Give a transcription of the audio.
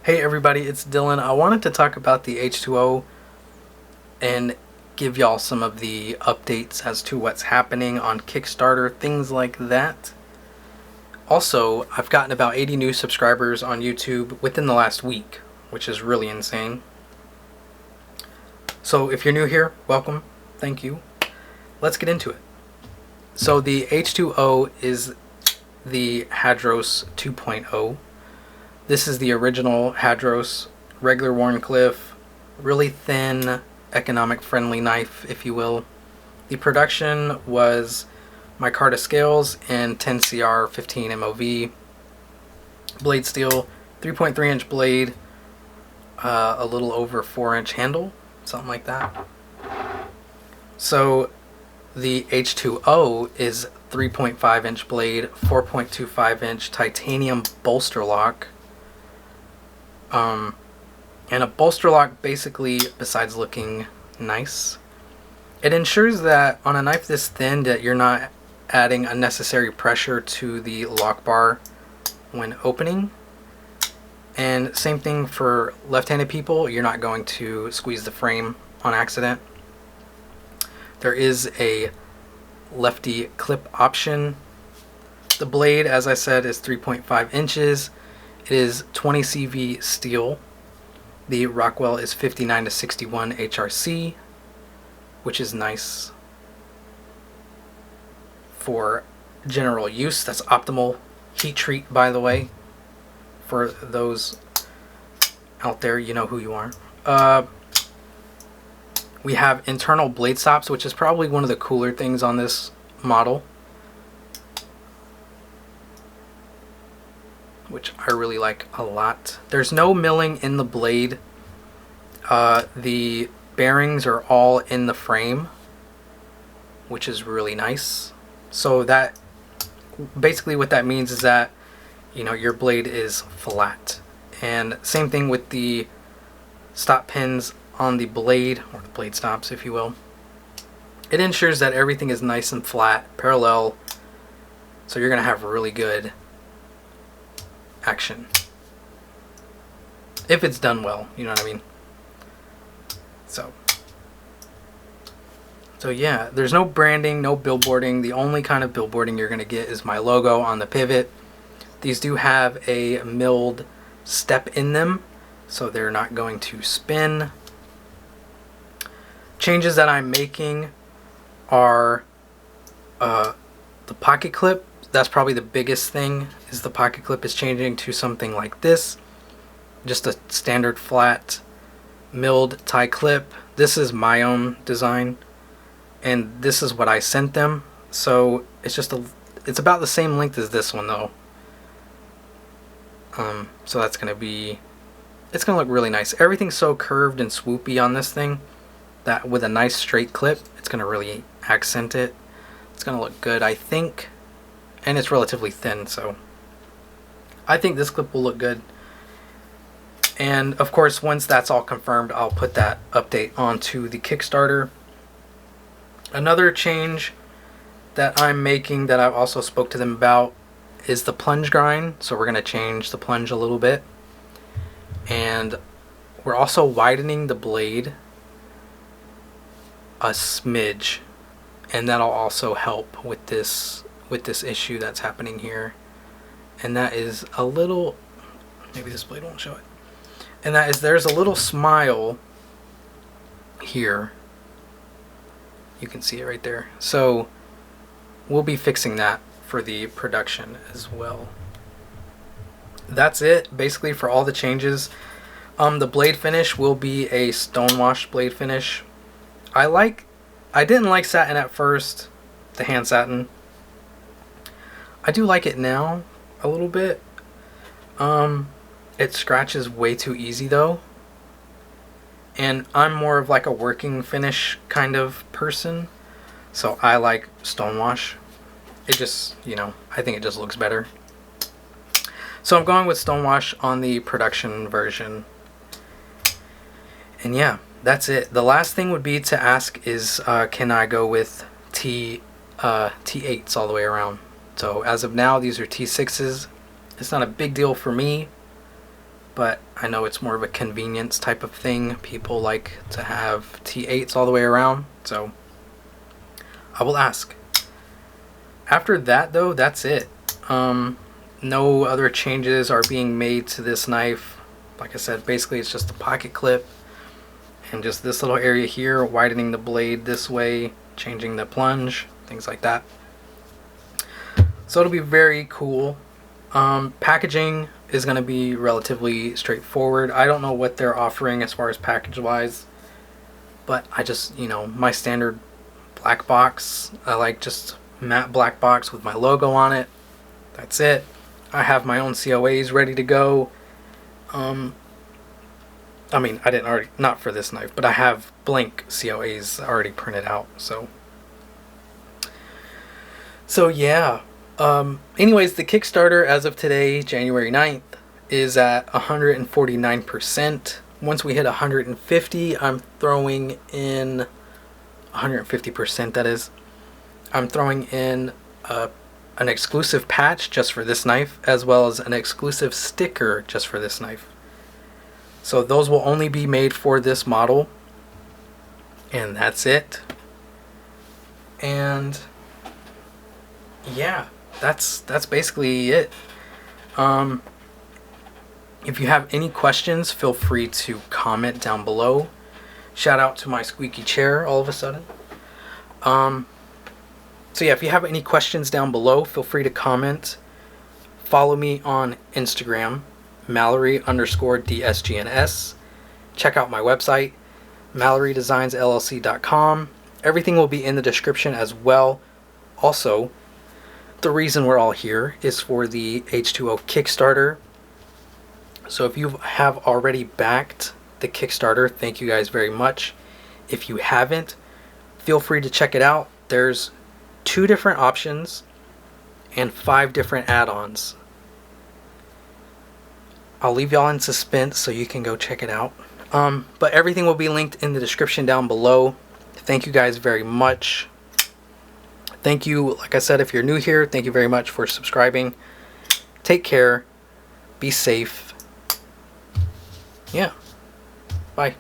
Hey everybody, it's Dylan. I wanted to talk about the H2O and give y'all some of the updates as to what's happening on Kickstarter, things like that. Also, I've gotten about 80 new subscribers on YouTube within the last week, which is really insane. So if you're new here, welcome. Thank you. Let's get into it. So the H2O is the Hadros 2.0. This is the original Hadros, regular Wharncliffe, really thin, economic friendly knife, if you will. The production was micarta scales and 10CR 15 MOV. Blade steel, 3.3 inch blade, a little over 4 inch handle, something like that. So the H2O is 3.5 inch blade, 4.25 inch titanium bolster lock. And a bolster lock basically, besides looking nice, it ensures that on a knife this thin that you're not adding unnecessary pressure to the lock bar when opening. And same thing for left-handed people, you're not going to squeeze the frame on accident. There is a lefty clip option. The blade, as I said, is 3.5 inches. It is 20 CV steel. The Rockwell is 59 to 61 HRC, which is nice for general use. That's optimal heat treat, by the way, for those out there, you know who you are. We have internal blade stops, which is probably one of the cooler things on this model, which I really like a lot. There's no milling in the blade. The bearings are all in the frame, which is really nice. So that basically what that means is that, you know, your blade is flat. And same thing with the stop pins on the blade, or the blade stops, if you will. It ensures that everything is nice and flat, parallel, so you're gonna have really good action if it's done well, you know what I mean. So yeah, there's no branding, no billboarding. The only kind of billboarding you're gonna get is my logo on the pivot. These do have a milled step in them, so they're not going to spin. Changes that I'm making are the pocket clip. That's probably the biggest thing, is the pocket clip is changing to something like this. Just a standard flat milled tie clip. This is my own design, and this is what I sent them. So it's it's about the same length as this one though. So that's gonna be, it's gonna look really nice. Everything's so curved and swoopy on this thing that with a nice straight clip, it's gonna really accent it. It's gonna look good, I think. And it's relatively thin, so I think this clip will look good. And of course, once that's all confirmed, I'll put that update onto the Kickstarter. Another change that I'm making that I've also spoke to them about is the plunge grind. So we're going to change the plunge a little bit. And we're also widening the blade a smidge. And that'll also help with this issue that's happening here. And that is a little, maybe this blade won't show it. And that is, there's a little smile here. You can see it right there. So we'll be fixing that for the production as well. That's it basically for all the changes. The blade finish will be a stonewash blade finish. I didn't like satin at first, the hand satin. I do like it now a little bit. It scratches way too easy though, and I'm more of like a working finish kind of person, so I like stonewash. It just, you know, I think it just looks better. So I'm going with stonewash on the production version. And yeah, that's it. The last thing would be to ask is, can I go with T8s all the way around? So as of now, these are T6s. It's not a big deal for me. but I know it's more of a convenience type of thing. People like to have T8s all the way around, so I will ask. After that though, that's it. No other changes are being made to this knife. Like I said, basically it's just a pocket clip and just this little area here, widening the blade this way, changing the plunge, things like that. So it'll be very cool. Packaging is going to be relatively straightforward. I don't know what they're offering as far as package wise, but I just, my standard black box. I like just matte black box with my logo on it. That's it. I have my own COAs ready to go. I mean, I didn't already, not for this knife, but I have blank COAs already printed out. So yeah. Anyways, the Kickstarter as of today, January 9th, is at 149%. Once we hit 150, I'm throwing in 150%, that is. I'm throwing in an exclusive patch just for this knife, as well as an exclusive sticker just for this knife. So those will only be made for this model, and that's it. And yeah, that's basically it. If you have any questions, feel free to comment down below. Shout out to my squeaky chair all of a sudden. So yeah, if you have any questions down below, feel free to comment. Follow me on Instagram, Mallory_DSGNS. Check out my website, MalloryDesignsLLC.com. Everything will be in the description as well. Also, the reason we're all here is for the H2O Kickstarter. So if you have already backed the Kickstarter, thank you guys very much. If you haven't, feel free to check it out. There's 2 different options and 5 different add-ons. I'll leave y'all in suspense so you can go check it out. But everything will be linked in the description down below. Thank you guys very much. Thank you, like I said, if you're new here, thank you very much for subscribing. Take care. Be safe. Yeah. Bye.